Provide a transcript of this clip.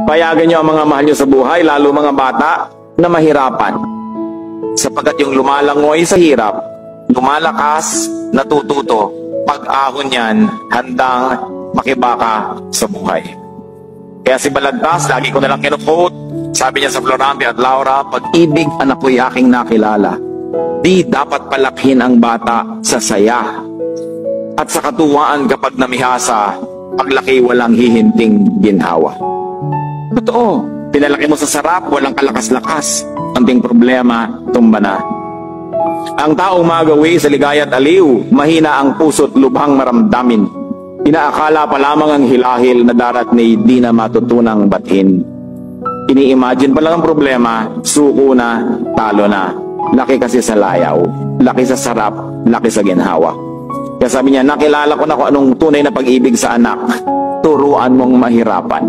Payagan niyo ang mga mahal niyo sa buhay, lalo mga bata, na mahirapan. Sapagkat yung lumalangoy sa hirap, lumalakas, natututo, pag-ahon yan, handang makibaka sa buhay. Kaya si Balagtas, lagi ko nalang kinuquote, sabi niya sa Florante at Laura, pag-ibig anak ko'y aking nakilala, di dapat palakhin ang bata sa saya. At sa katuwaan kapag namihasa, paglaki walang hihinting ginhawa. Totoo, pinalaki mo sa sarap, walang kalakas-lakas. Anting problema, tumba na. Ang taong magawi sa ligaya at aliw, mahina ang puso't lubhang maramdamin. Inaakala pa lamang ang hilahil na darat ni di na matutunang bathin. Ini-imagine pa lang ang problema, suko na, talo na. Laki kasi sa layaw, laki sa sarap, laki sa ginhawa. Kaya sabi niya, nakilala ko na kung anong tunay na pag-ibig sa anak. Turuan mong mahirapan.